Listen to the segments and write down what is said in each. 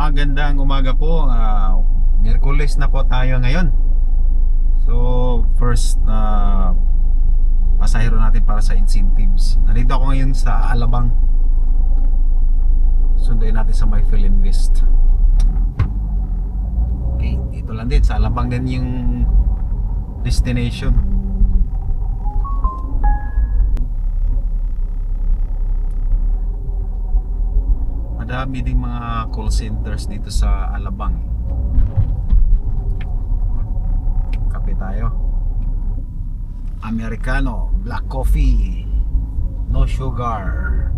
Magandang umaga po. Miyerkules na po tayo ngayon. So, first pasahero natin para sa incentives. Nandito ako ngayon sa Alabang. Sunduin natin sa my Philinvest. Okay, dito lang din. Sa Alabang din yung destination. Madami ding mga call centers dito sa Alabang. Kape tayo. Americano, black coffee, no sugar,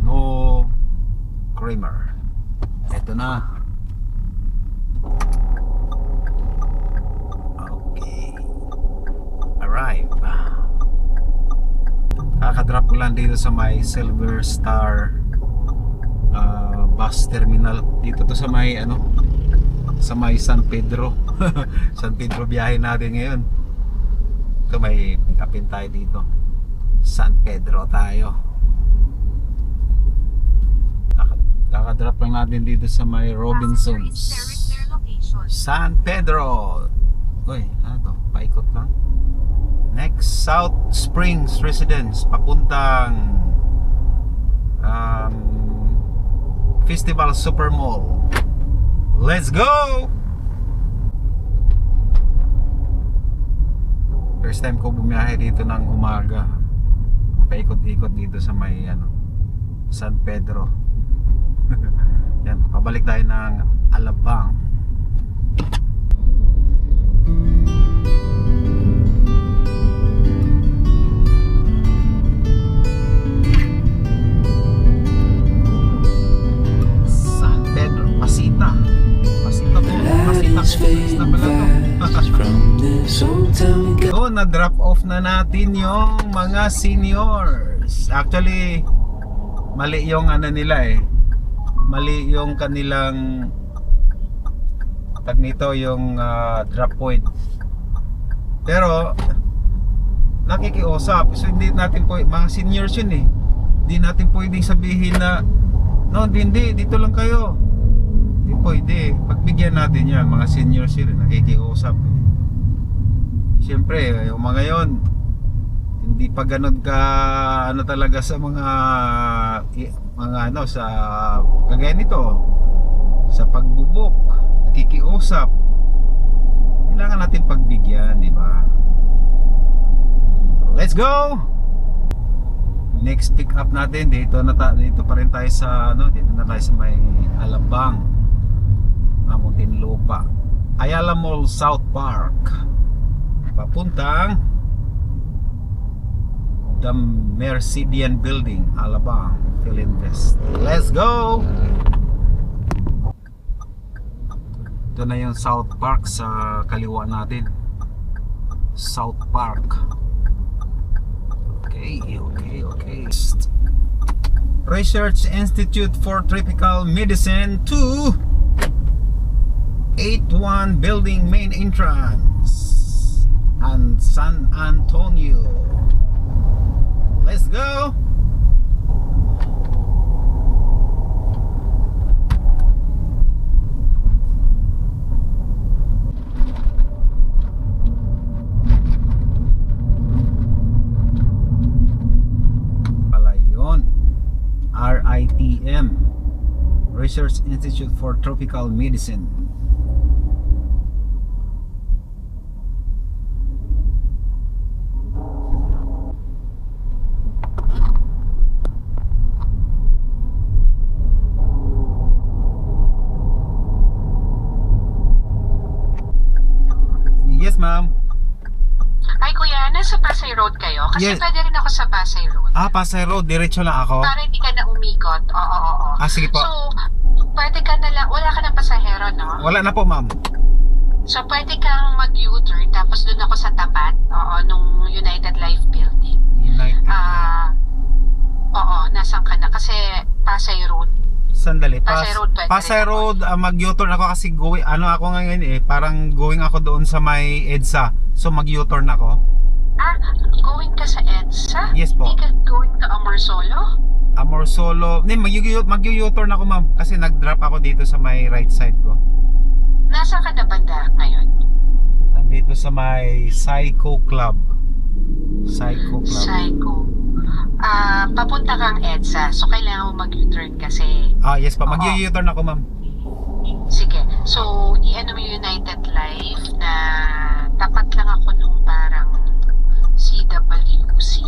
no creamer. Ito na. Okay. Arrive. Kakadrop ko lang dito sa may Silver Star bus terminal. Dito to sa may sa may San Pedro. San Pedro biyahe natin ngayon. Ito may pick upin tayo dito. San Pedro tayo. Kakadrop lang natin dito sa may Robinsons. San Pedro. Uy, ano to? Paikot lang. Next, South Springs Residence. Papuntang Festival Super Mall. Let's go! First time ko bumiyahe dito ng umaga. Paikot-ikot dito sa may San Pedro. Yan, pabalik tayo ng Alabang. So, na-drop off na natin yung mga seniors. Actually, mali yung nila mali yung kanilang tag nito, yung drop point. Pero nakikiusap. So hindi natin mga seniors yun hindi natin pwedeng sabihin na no, hindi, dito lang kayo. Hindi pwede. Pagbigyan natin yan, mga seniors yun, nakikiusap. Siyempre, yung mga yon hindi pa ganun ka talaga sa mga sa kagaya nito, sa pagbubuk, nakikiusap. Kailangan natin pagbigyan, di ba? Let's go! Next pick up natin dito pa rin tayo sa dito na tayo sa may Alabang, Muntinlupa, Ayala Mall South Park, papuntang the Mercedian Building, Alabang, Philinvest. Let's go! Ito na yung South Park sa kaliwa natin. South Park. Okay. Research Institute for Tropical Medicine to 81 Building Main Entrance and San Antonio. Let's go. Palayon, RITM, Research Institute for Tropical Medicine. Yes, ma'am. Ay, kuya, nasa Pasay Road kayo? Kasi Yes. pwede rin ako sa Pasay Road. Pasay Road, diretso lang ako. Para hindi ka na umikot. Oo. Sige po. So, pwede ka na lang, wala ka ng pasahero, no? Wala na po, ma'am. So, pwede kang mag-U-turn, tapos doon ako sa tapat, nung United Life Building. United. Nasan ka na? Kasi Pasay Road. Sandali. Pasay Road, pwede Pasay rin ako. Road, mag-U-turn ako kasi going, ako ngayon parang going ako doon sa may EDSA. So mag-U-turn ako. Going ka sa EDSA? Yes po. Hindi ka going to Amorsolo? Amorsolo. Mag-U-turn ako, ma'am. Kasi nag-drop ako dito sa may right side ko. Nasa ka na banda ngayon? Nandito sa may Psycho Club. Psycho Club. Psycho. Papunta kang EDSA. So, kailangan mo mag-U-turn kasi... Yes pa. Oo. Mag-U-turn ako, ma'am. Sige. So, i-ano mo United Life na tapat lang ako nung parang CWC.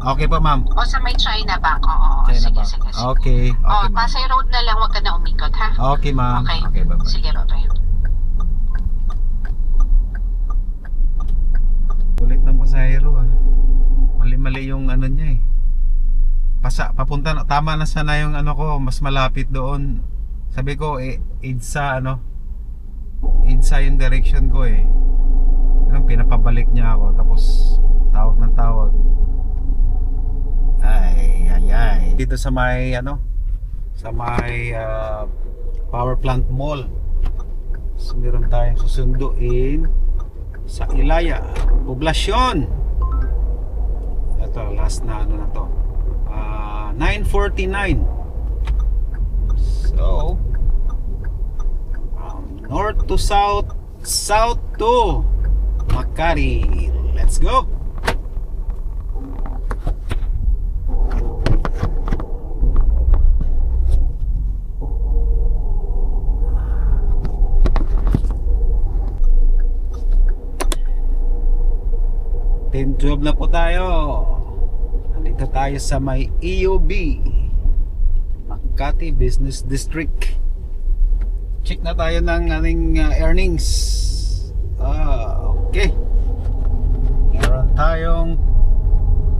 Okay pa, ma'am. O sa may China Bank. Oo. China Sige, Bank. sige, sige. Okay. Okay, ma'am. Pasay Road na lang. Huwag ka na umikot, ha? Okay, ma'am. Okay. Okay, bye-bye. Sige, bye-bye. Kulit ng pasahero, ah. Mali-mali yung ano niya, eh. Papunta na, tama na sana yung ano ko, mas malapit doon. Sabi ko, EDSA, EDSA yung direction ko, eh. Yung pinapabalik niya ako, tapos tawag ng tawag. Ay. Dito sa may, sa may power plant mall. So, meron tayong susunduin sa Ilaya, Poblacion. Ito, last na na to. 9:49. So, north to south, south to Makati. Let's go. Job na po tayo. Nandito tayo sa may EOB, Makati Business District. Check na tayo ng ating earnings. Okay. Meron tayong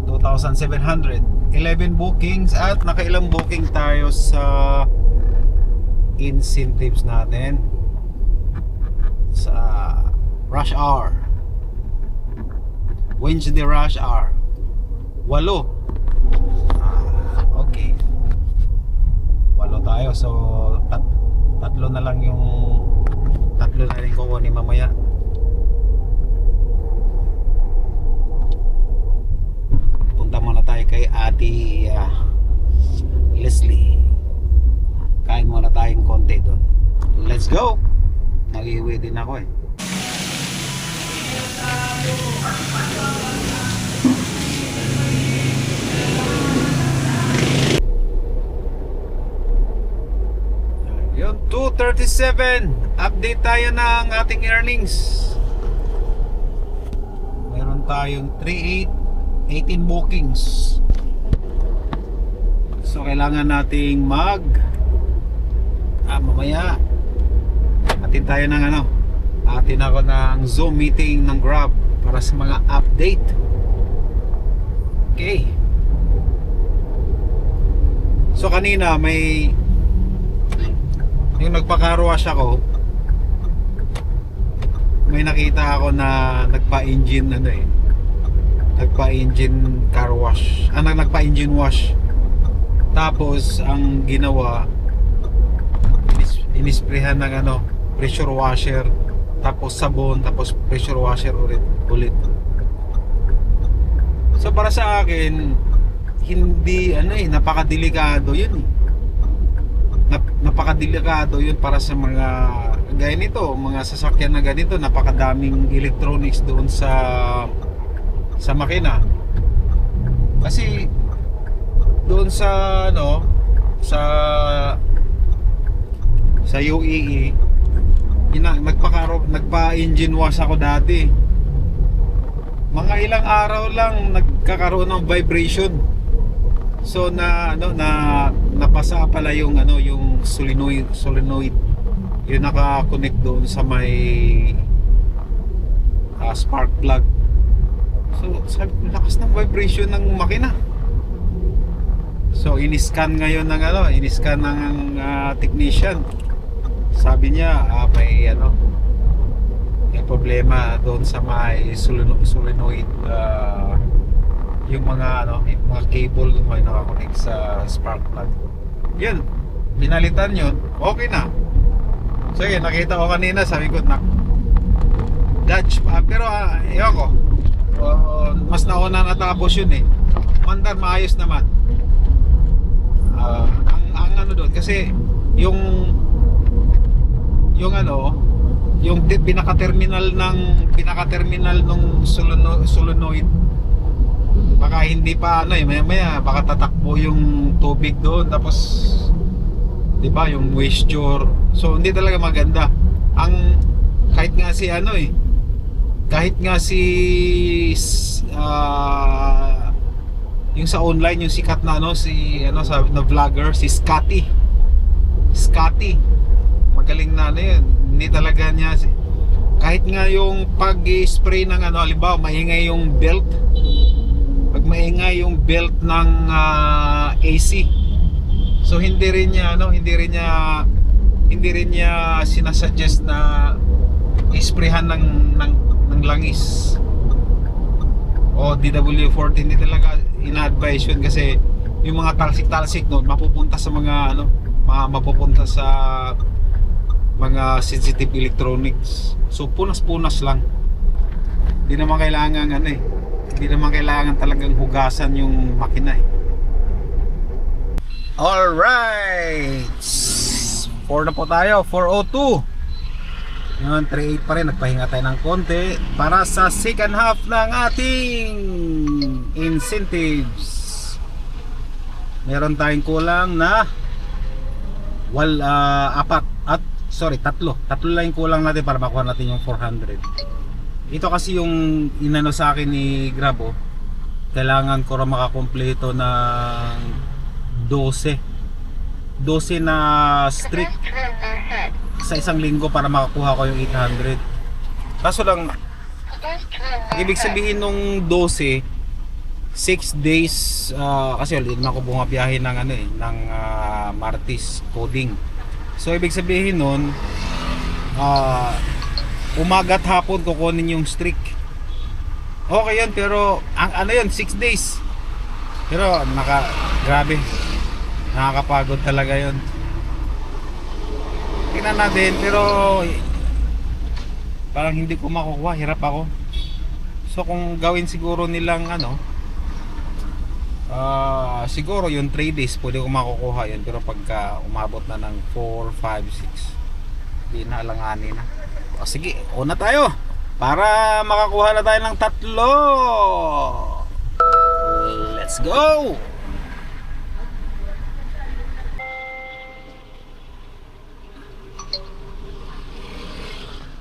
2,700 11 bookings at nakailang booking tayo sa incentives natin sa rush hour. Wednesday rush hour 8. Okay, 8 tayo. So tatlo na lang kukunin mamaya. Punta muna tayo kay Ate Leslie. Kain muna tayong konti doon. Let's go. Nag-iwi din ako, eh. Yung 2:37, update tayo ng ating earnings. Meron tayong 18 bookings. So kailangan nating mamaya atin tayo ng atin ako ng Zoom meeting ng Grab para sa mga update. Okay. So kanina yung nagpa-car-wash ako, may nakita ako na nagpa-engine nagpa-engine car wash. Nagpa-engine wash. Tapos ang ginawa, inisprehan ng pressure washer, tapos sabon, tapos pressure washer ulit. So para sa akin, hindi napakadelikado yun, eh. Napakadelikado yun para sa mga gaya nito, mga sasakyan na ganito. Napakadaming electronics doon sa makina. Kasi doon sa sa UAE, nagpa-engine wash ako dati. Mga ilang araw lang nagkakaroon ng vibration. So napasa pala yung solenoid yung naka-connect doon sa may spark plug. So sabi ko, lakas ng vibration ng makina. So in-scan ngayon ng technician. Sabi niya may problema doon sa may solenoid, yung mga cable may nakakonect sa spark plug. Yun, binalitan yun, okay na. So yun, nakita ko kanina, sabi ko Dutch, pero ewan ko, mas nauna natapos yun, eh. Mandar, maayos naman. ang ano doon kasi yung pinaka-terminal nung solenoid, baka hindi pa ano maya baka tatakbo yung tubig doon, tapos 'di ba yung moisture, so hindi talaga maganda. Kahit nga si yung sa online, yung sikat na sabi na vlogger, si Scotty, magaling na yun. Hindi talaga niya kahit nga yung pag-spray ng halimbawa maingay yung belt, pag maingay yung belt ng AC, so hindi rin niya sinasuggest na isprayhan ng langis o DW40. Hindi talaga ina-advise yun kasi yung mga talsik-talsik noon mapupunta sa mapupunta sa mga sensitive electronics. So punas-punas lang. Hindi naman kailangan talagang hugasan yung makina eh. Alright, 4 na po tayo, 4:02. Ngayon 3:08 pa rin, nagpahinga tayo ng konti para sa second half ng ating incentives. Meron tayong kulang na tatlo lang yung kulang natin para makuha natin yung 400. Ito kasi yung inano sa akin ni Grabo, kailangan ko rin makakompleto ng 12 na streak sa isang linggo para makakuha ko yung 800. Kaso lang, ibig sabihin nung 12, 6 days, kasi ulit na ako bumabiyahe ng Martis coding. So ibig sabihin nun, umaga at hapon kukunin yung streak. Okay yun, pero ang 6 days. Pero grabe, nakakapagod talaga yun. Tingnan natin, pero parang hindi ko makukuha, hirap ako. So kung gawin siguro nilang siguro yung 3 days pwede ko makukuha yun, pero pagka umabot na ng 4, 5, 6 hindi na alanganin na. Sige, una tayo para makakuha na tayo ng 3. Let's go!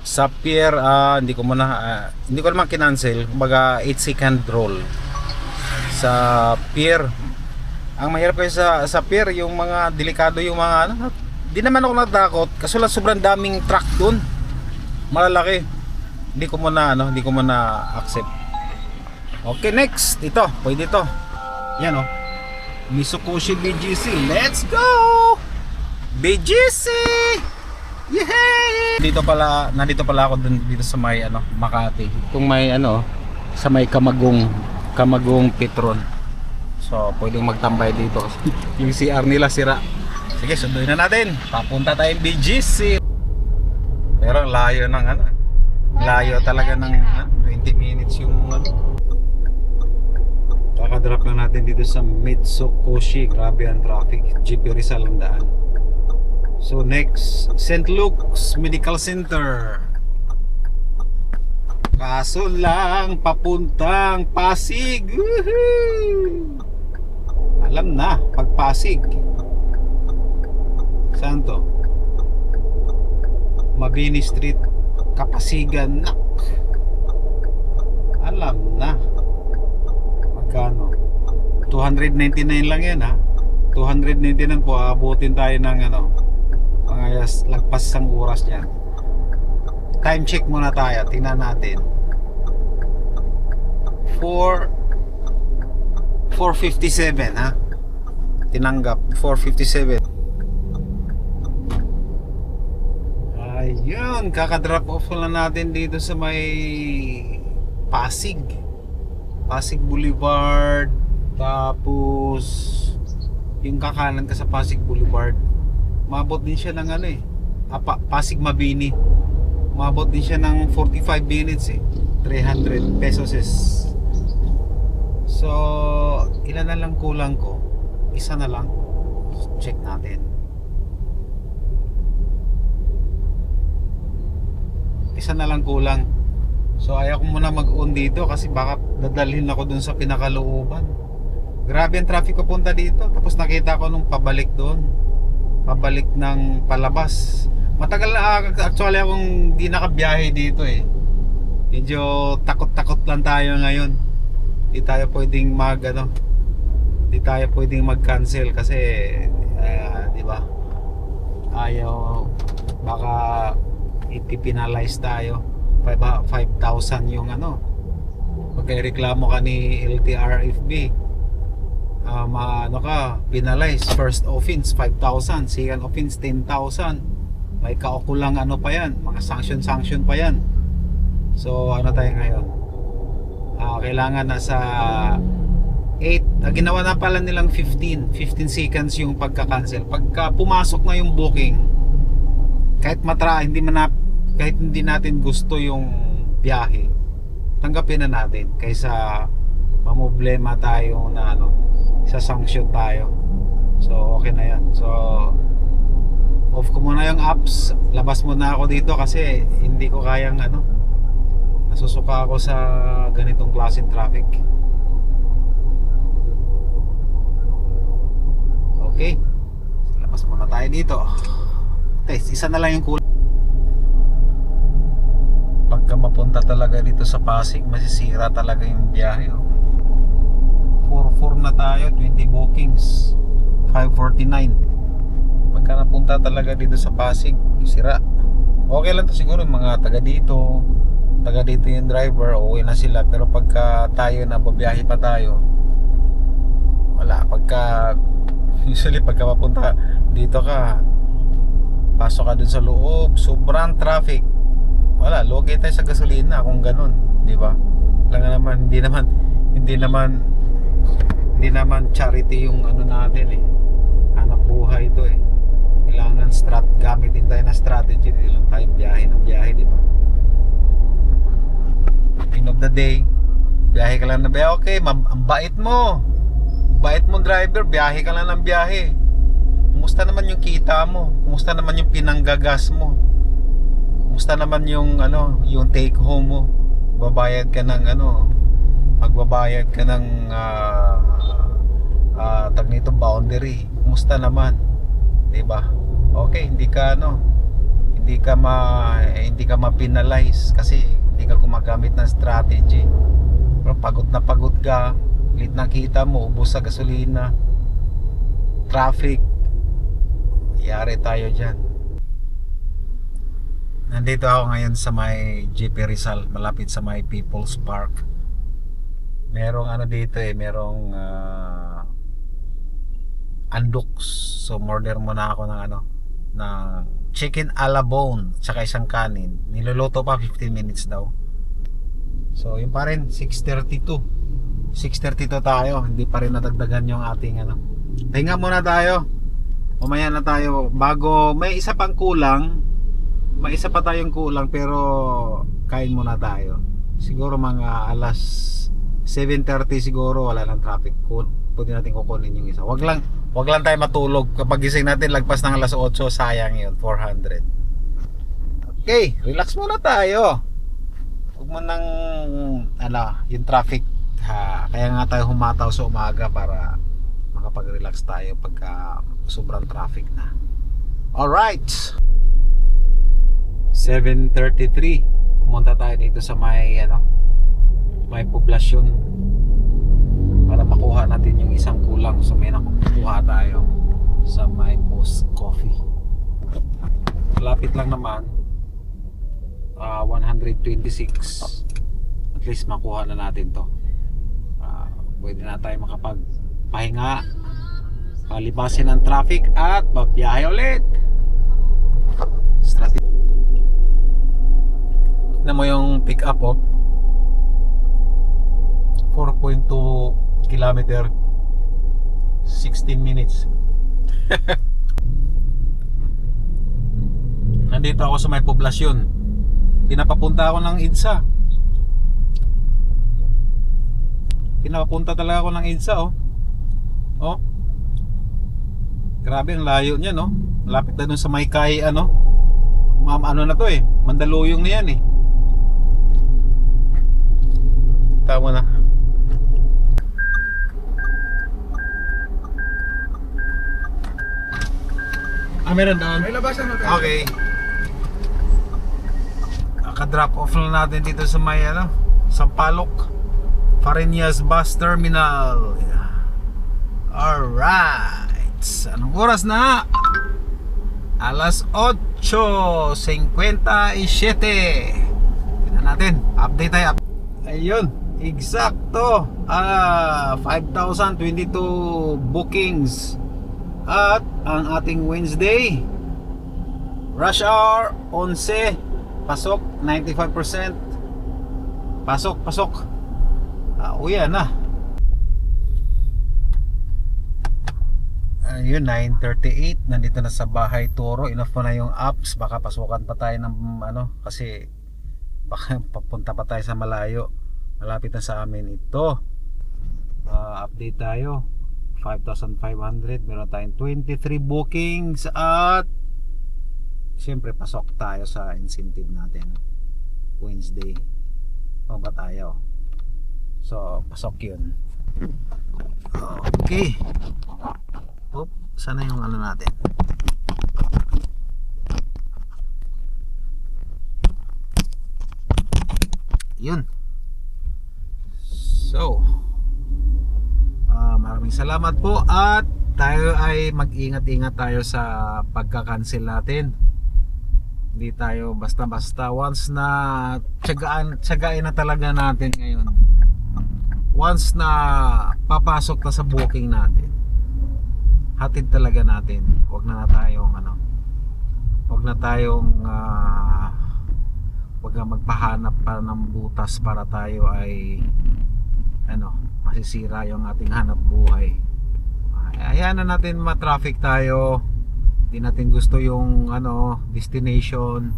Sa pier, hindi ko naman kinancel, kumbaga 8 second roll sa pier. Ang mahirap kasi sa pier, yung mga delikado, yung mga di naman ako natakot kasi lang sobrang daming truck doon, malalaki. Hindi ko muna accept. Okay, next, ito, pwede ito. Yan Mitsukoshi BGC, let's go BGC! Yay! Nandito pala ako dito sa may Makati. Kung may sa may Kamagong Petron. So pwedeng magtambay dito. Yung CR nila sira. Sige, sunduin na natin. Papunta tayong BGC. Pero layo ng layo talaga ng 20 minutes yung Kakadrop lang natin dito sa Mitsukoshi. Grabe ang traffic. GP Rizal ang daan. So next, St. Luke's Medical Center. Kaso lang, papuntang Pasig. Woohoo! Alam na, pag Pasig. Saan to? Mabini Street, Kapasigan. Nak. Alam na. Magkano? 299 lang yan 299 po, abutin tayo ng mga lagpas sang oras niyan. Time check muna tayo, tingnan natin. 4:57 tinanggap 4:57. Ayun, kakadrop off lang natin dito sa may Pasig Boulevard. Tapos yung kakanan ka sa Pasig Boulevard, mabot din siya ng Pasig Mabini. Mabot din siya ng 45 minutes 300 pesos So, ilan na lang kulang ko? Isa na lang. Check natin. Isa na lang kulang. So ayaw ko muna mag-on dito kasi baka dadalhin ako dun sa pinakalooban. Grabe ang traffic papunta dito. Tapos nakita ko nung pabalik doon. Pabalik ng palabas. Matagal na actually akong di nakabiyahe dito eh. Medyo takot-takot lang tayo ngayon. Di tayo pwedeng di tayo pwedeng mag-cancel kasi di ba? Ayaw baka ipipinalize tayo. 5,000 yung magreklamo ka ni LTRFB. Penalize. First offense 5,000, second offense 10,000. May kaukulang pa yan, mga sanction pa yan. So tayo ngayon? Kailangan nasa 8, ginawa na pala nilang 15 seconds yung pagka-cancel. Pagka pumasok na yung booking, kahit kahit hindi natin gusto yung biyahe, tanggapin na natin kaysa mamblema tayo na isa-sanction tayo. So okay na yan. So off ko muna yung apps, labas muna ako dito kasi hindi ko kayang nasusuka ako sa ganitong klaseng traffic. Okay, labas muna tayo dito. Okay, isa na lang yung kulang. Pagka mapunta talaga dito sa Pasig, masisira talaga yung biyahe. 4-4 na tayo, 20 bookings, 549. Pagka napunta talaga dito sa Pasig, sira. Okay lang to siguro mga taga dito yung driver, okay na sila. Pero pagka tayo na babiyahe pa tayo, wala. Usually pagka mapunta dito ka, pasok ka dun sa loob, sobrang traffic, wala, lugi tayo sa gasolina kung ganun, di ba? Hindi naman charity yung natin eh. Hanap buhay ito eh. Kailangan gamitin tayo na strategy, di lang tayo biyahe ng biyahe, di ba? End of the day, biyahe ka lang na biyahe. Okay, ang bait mo driver, biyahe ka lang ng biyahe. Kumusta naman yung kita mo? Kumusta naman yung pinanggagas mo? Kumusta naman yung yung take home mo? Magbabayad ka ng tag nito boundary. Kumusta naman? 'Di ba? Okay, hindi ka ma-penalize kasi hindi ka gumagamit ng strategy. Pero pagod na pagod ka, lit na kita mo, ubos sa gasolina, traffic, yari tayo dyan. Nandito ako ngayon sa may JP Rizal, malapit sa may People's Park. Merong dito merong andoks. So order muna ako ng chicken a la bone tsaka isang kanin. Niluluto pa, 15 minutes daw. So yun pa rin, 6:32 tayo, hindi pa rin nadagdagan yung ating Hinga muna tayo. Mamaya na tayo, bago may isa pa tayong kulang, pero kain muna tayo. Siguro mga alas 7:30 siguro, wala nang traffic. Pwede natin kukunin yung isa. Wag lang tayo matulog. Kapag gising natin lagpas ng alas 8, sayang yun, 400. Okay, relax muna tayo. Huwag mo nang yung traffic kaya nga tayo humataw sa umaga para makapag-relax tayo pagka sobrang traffic na. Alright, 7:33. Pumunta tayo dito sa may may poblasyon para makuha natin yung isang kulang. So may nakukuha tayo sa may Post Coffee. Malapit lang naman, 126. At least makuha na natin to. Pwede na tayo makapagpahinga, palipasin ang traffic at babiyahe ulit. Strategy. Tignan mo yung pick up 4.2 kilometer, 16 minutes. Nandito ako sa may poblasyon. Pinapapunta ako ng EDSA. Pinapapunta talaga ako ng EDSA. Grabe ang layo niya, no? Lapit na dun sa may kay, ano? Ano na to eh, Mandaluyong na yan eh. Tama na. Meron doon. May labasan na tayo. Okay. Naka-drop off lang natin dito sa may ano, Sampaloc Farinas Bus Terminal. Alright. Anong oras na? Alas 8:57. Tignan natin. Update tayo. Ayun. Eksakto. 5,022 bookings. At ang ating Wednesday rush hour 11, pasok 95%. Pasok. Uyan na. Ayun, 9:38. Nandito na sa bahay Toro. Enough po na yung apps. Baka pasukan pa tayo ng ano, kasi baka papunta pa tayo sa malayo. Malapit na sa amin ito. Update tayo. 5,500. Meron tayong 23 bookings. At siyempre pasok tayo sa incentive natin Wednesday. O ba tayo? So pasok yun. Okay. Oop, sana yung ano natin. Yun. So maraming salamat po at tayo ay mag-ingat-ingat tayo sa pagka-cancel natin. Hindi tayo basta-basta. Once na tsagain na talaga natin ngayon. Once na papasok na sa booking natin, hatid talaga natin. Huwag na tayong huwag na magpahanap pa ng butas para tayo ay masisira yung ating hanap buhay. Hayaan na natin ma-traffic tayo. Hindi natin gusto yung destination.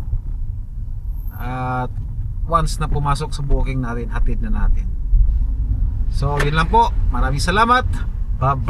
At once na pumasok sa booking natin, hatid na natin. So yun lang po. Maraming salamat. Bye bye.